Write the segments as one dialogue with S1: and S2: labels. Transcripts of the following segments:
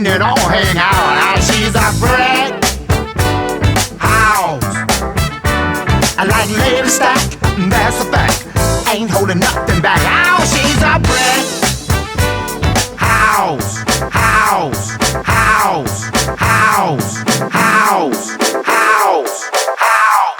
S1: letting it all hang out. Now she's a brick house. I like Lady Stack, that's a fact. Ain't holding nothing back. Now she's a brick house, house, house, house, house, house, house, house.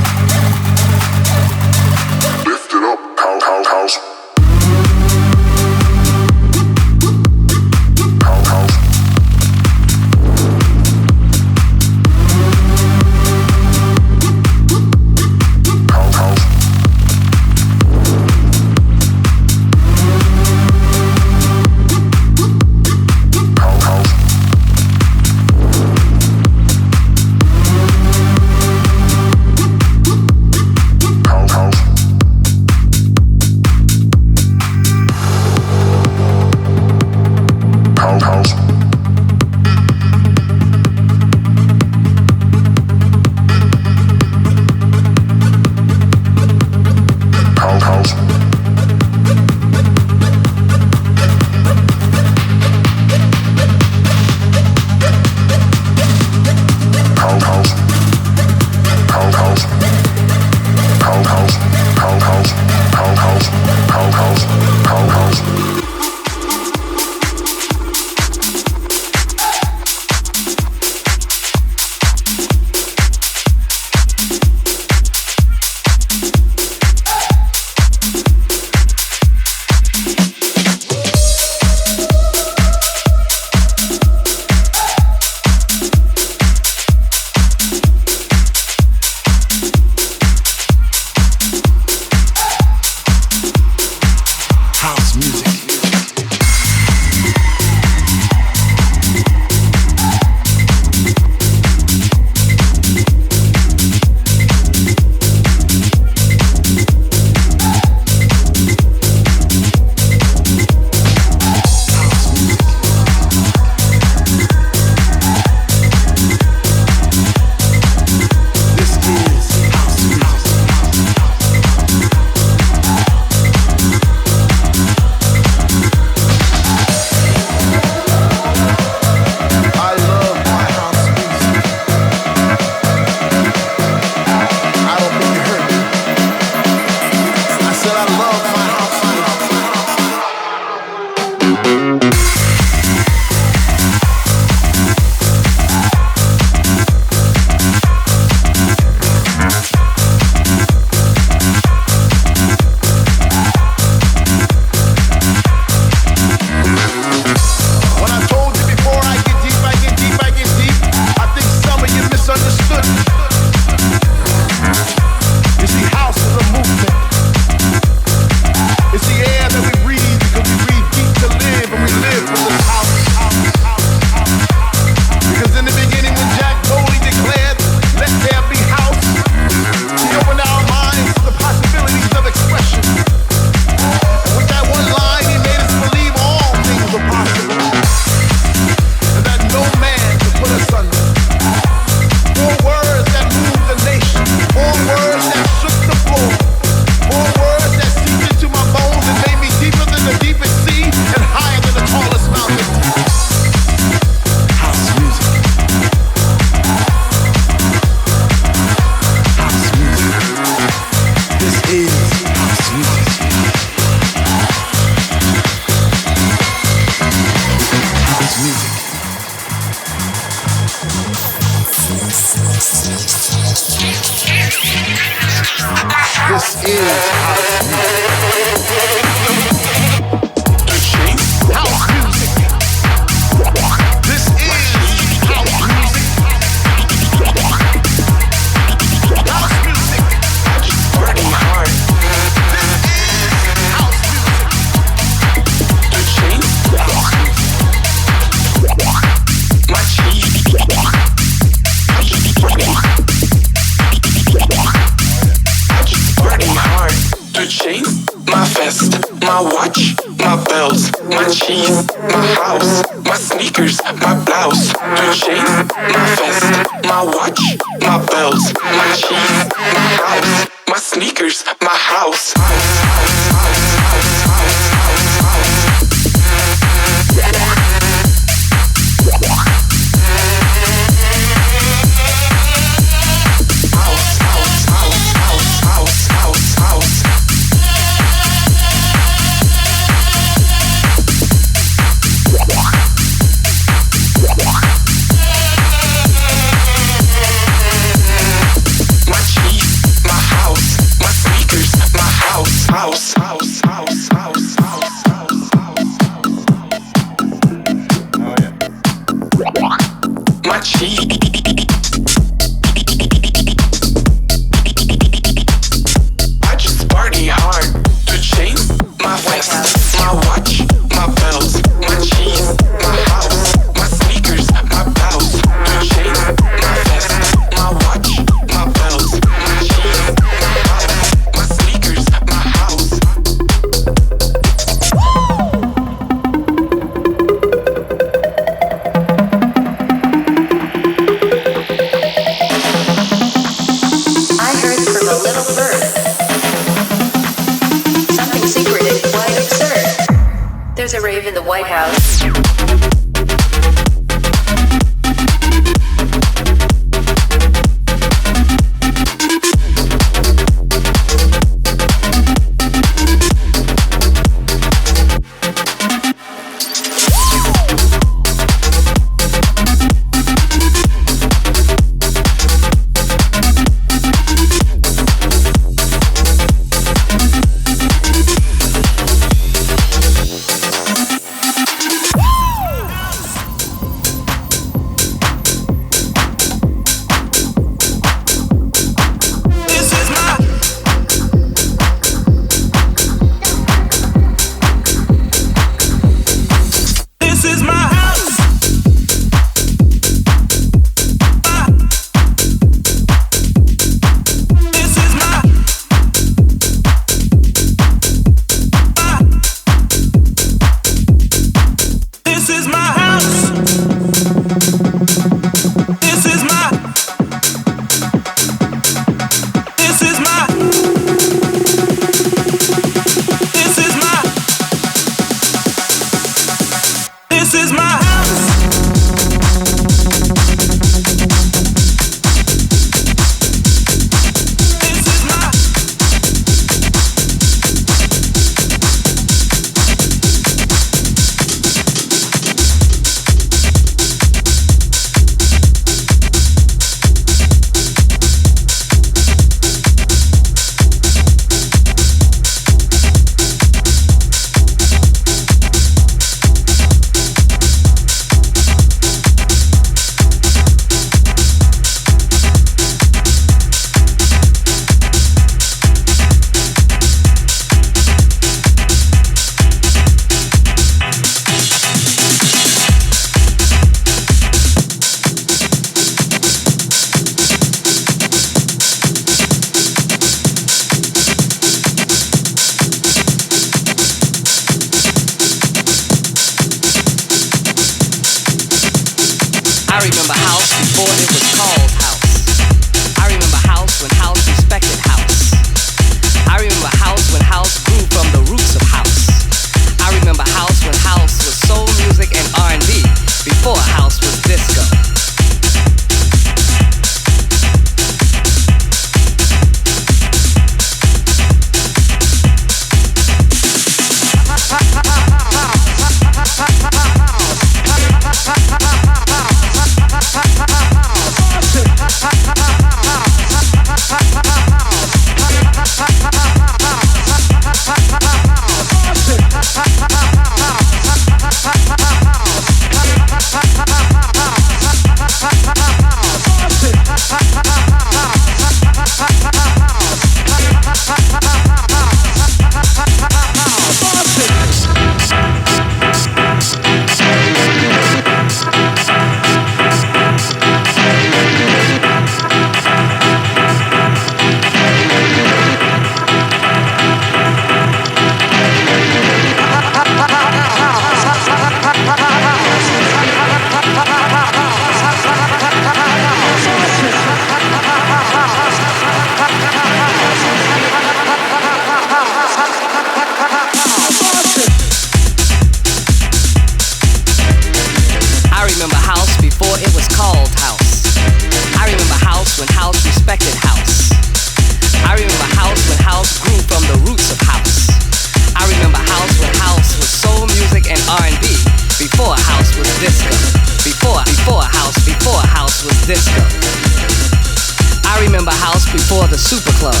S2: remember house before the super clubs.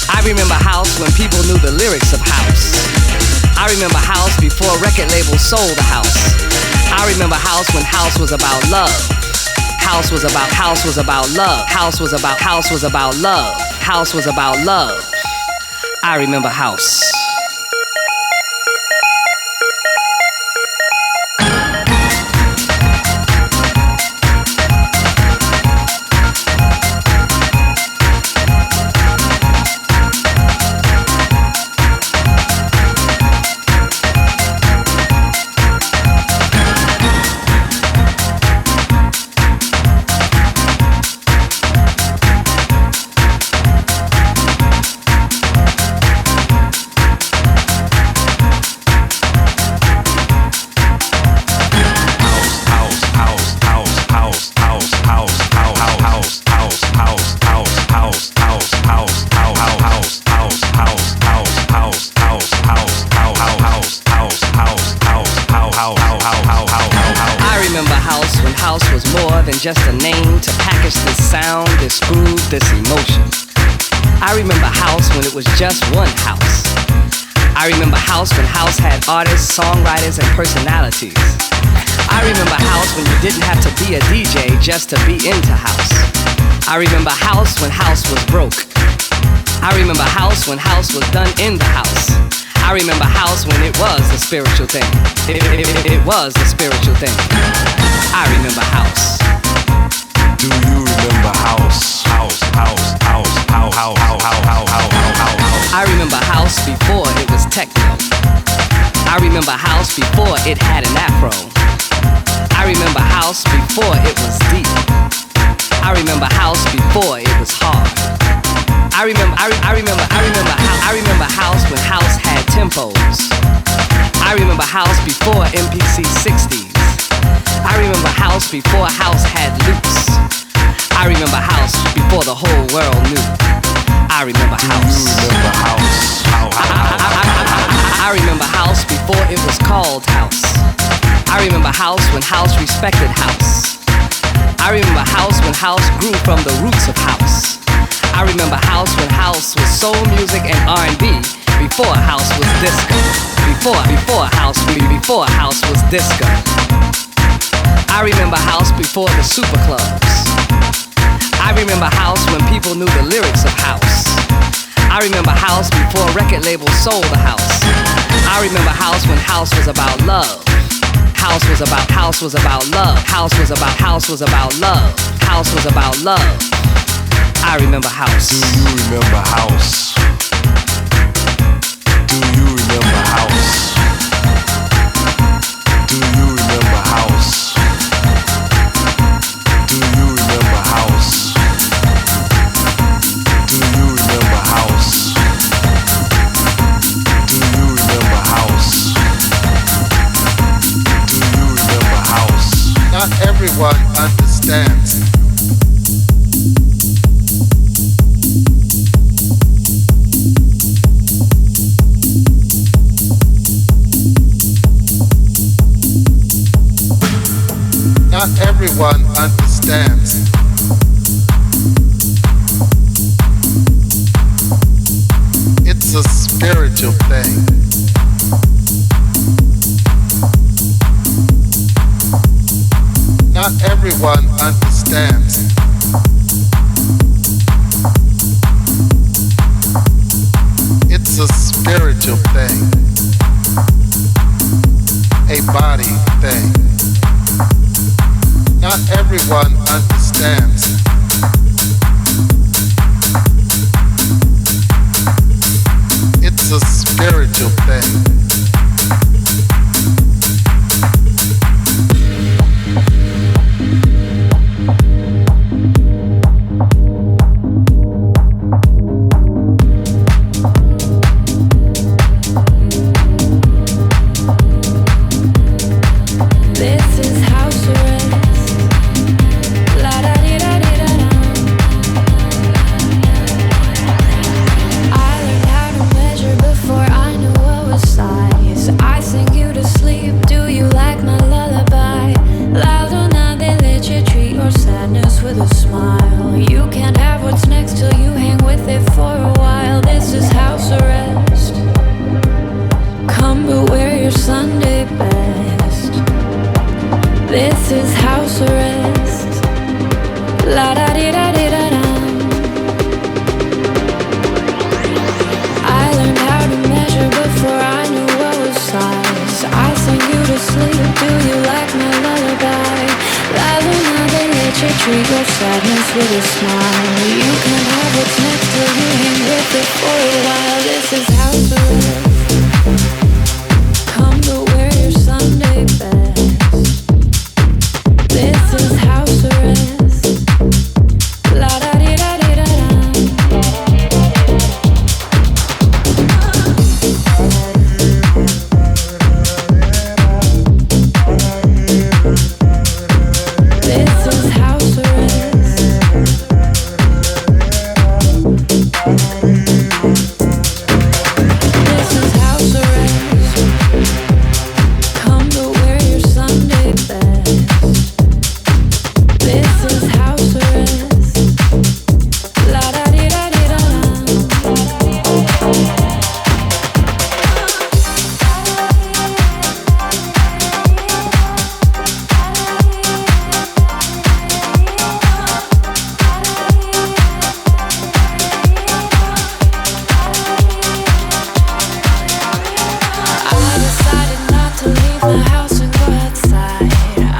S2: I remember house when people knew the lyrics of house. I remember house before record labels sold the house. I remember house when house was about love. House was about love. House was about love. House was about love. I remember house. Just a name to package this sound, this groove, this emotion. I remember house when it was just one house. I remember house when house had artists, songwriters, and personalities. I remember house when you didn't have to be a DJ just to be into house. I remember house when house was broke. I remember house when house was done in the house. I remember house when it was the spiritual thing. It was the spiritual thing. I remember house.
S3: Do you remember house?
S2: I remember house before it was techno. I remember house before it had an afro. I remember house before it was deep. I remember house before it was hard. I remember house when house had tempos. I remember house before MPC 60s. I remember house before house had loops. I remember house before the whole world knew. I remember house.
S3: Do you remember house?
S2: I remember house before it was called house. I remember house when house respected house. I remember house when house grew from the roots of house. I remember house when house was soul music and R&B before house was disco. Before house was disco. I remember house before the super clubs. I remember house when people knew the lyrics of house. I remember house before record labels sold the house. I remember house when house was about love. House was about love. House was about love. House was about love. I remember house.
S3: Do you remember house? Do you remember house? Do you remember house? Do you remember house? Do you remember house? Do you remember house? Do you remember house?
S4: Not everyone understands. Not everyone understands. It's a spiritual thing. Not everyone understands. It's a spiritual thing. A body thing. Not everyone understands. It's a spiritual thing.
S5: sadness with a smile. You can have what's next to you, hang with it for a while. This is house arrest. Come to wear your Sunday best. This is house arrest. La da di da di da da. This is house arrest. This is house arrest. Come to wear your Sunday best. This is house arrest. La da di da di da da. I decided not to leave my house and go outside.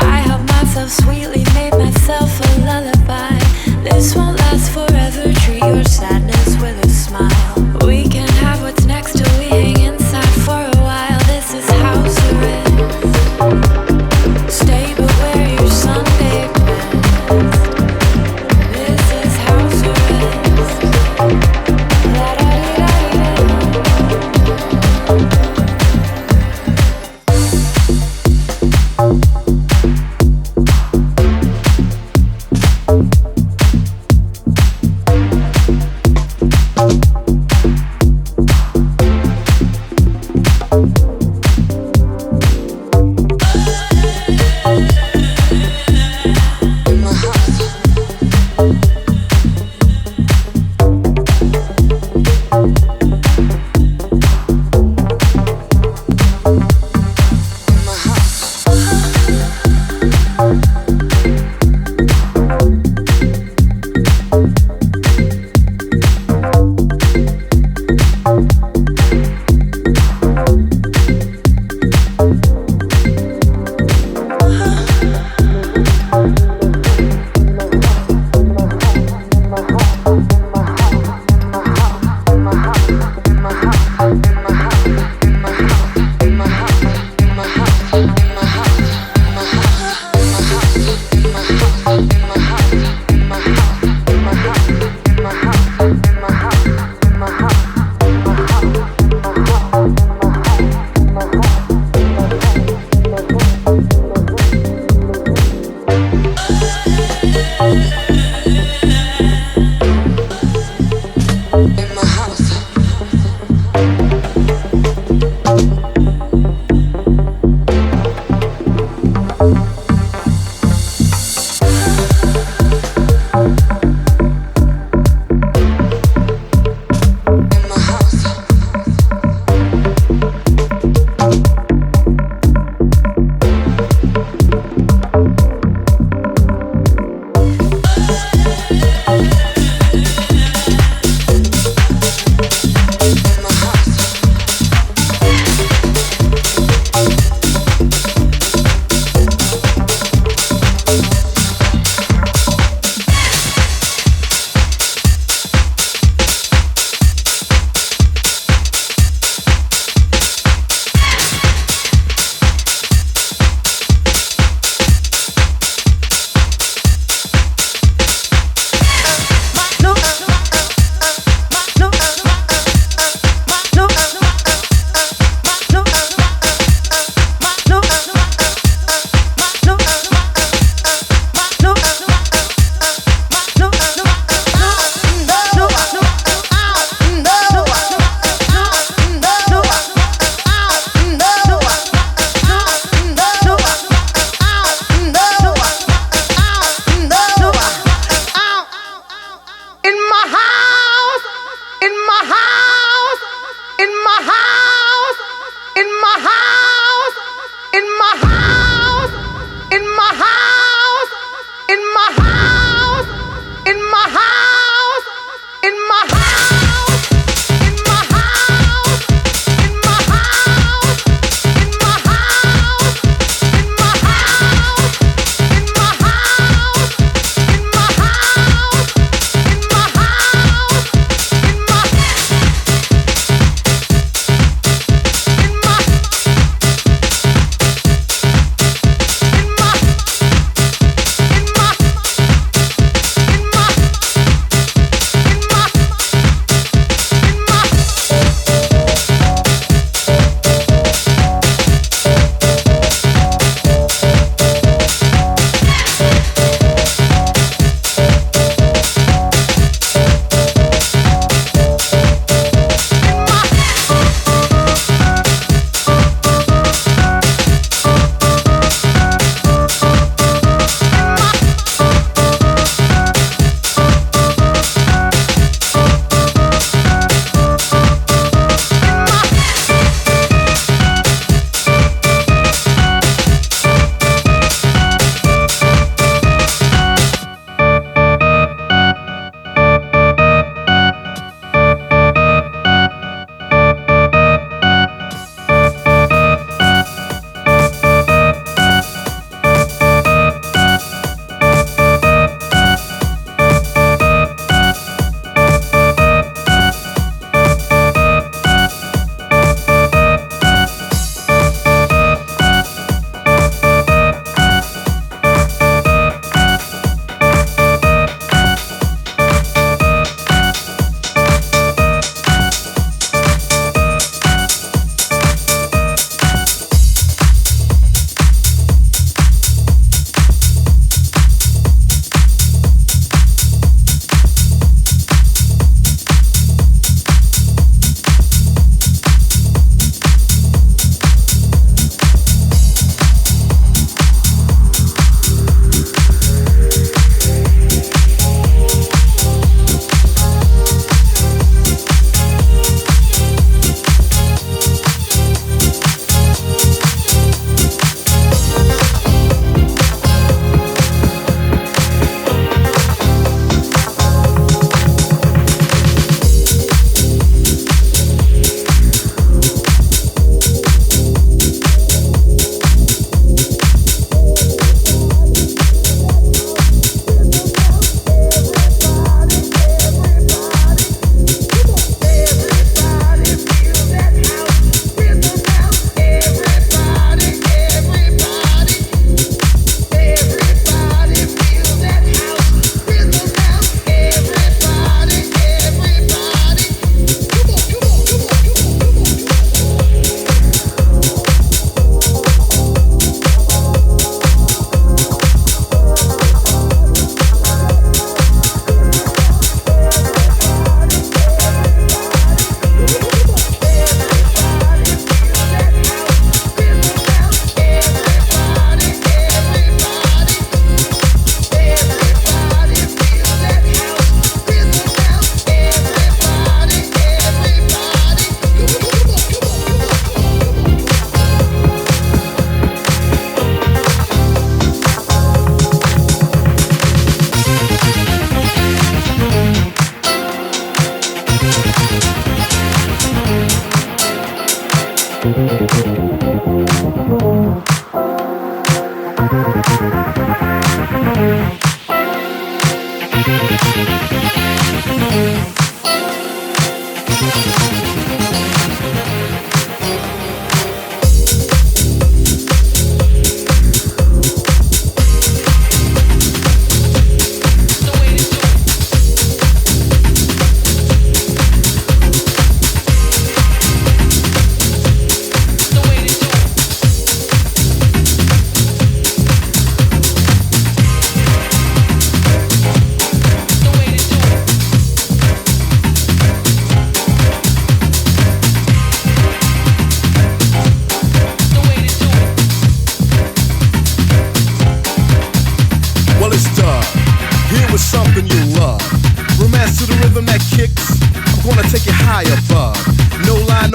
S5: I helped myself sweetly, made myself a lullaby. This won't last forever, treat your sadness with a smile. We can have what's next till we hang inside for a while. This is house arrest. Stay but wear your Sunday best. This is house arrest. La da di da di da.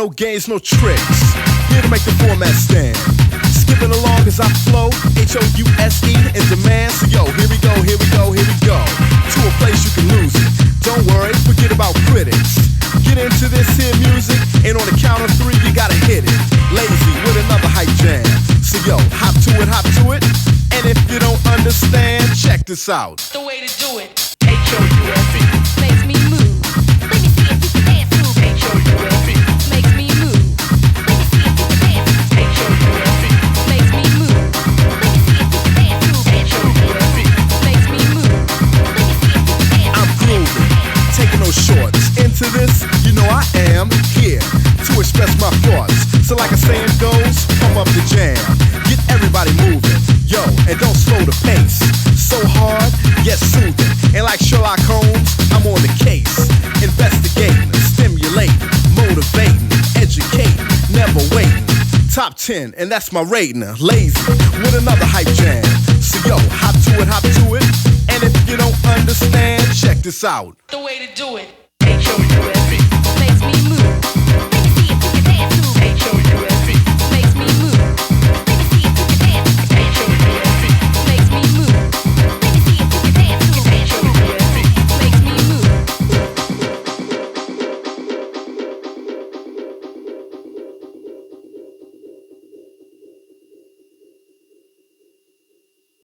S6: No games, no tricks. Here to make the format stand. Skipping along as I flow. H-O-U-S-E in demand. So yo, here we go, here we go, here we go. To a place you can lose it. Don't worry, forget about critics. Get into this here music, and on the count of 3, you gotta hit it. Lazy with another hype jam. So yo, hop to it. And if you don't understand, check this out.
S7: The way to do it. H-O-U-S-E
S5: Makes me move. Let me see if you can dance move.
S7: H-O-U-S-E
S5: Makes me move. Let me see if you can dance.
S7: H-O-U-S-E
S5: Makes me move. Let me see if you can dance move.
S7: H-O-U-S-E
S5: Makes me move. Let me see if you can dance.
S6: I'm grooving, taking no shorts. Into this, you know I am here to express my thoughts. So like a saying goes, pump up the jam, get everybody moving. Yo, and don't slow the pace. So hard, yet soothing. And like Sherlock Holmes, I'm on the case. Investigating, stimulating, motivating, educating, never waiting. Top 10, and that's my rating. Lazy, with another hype jam. So yo, hop to it. And if you don't understand, check this out.
S7: The way to do it. H-O-U-S-E
S5: Makes me move.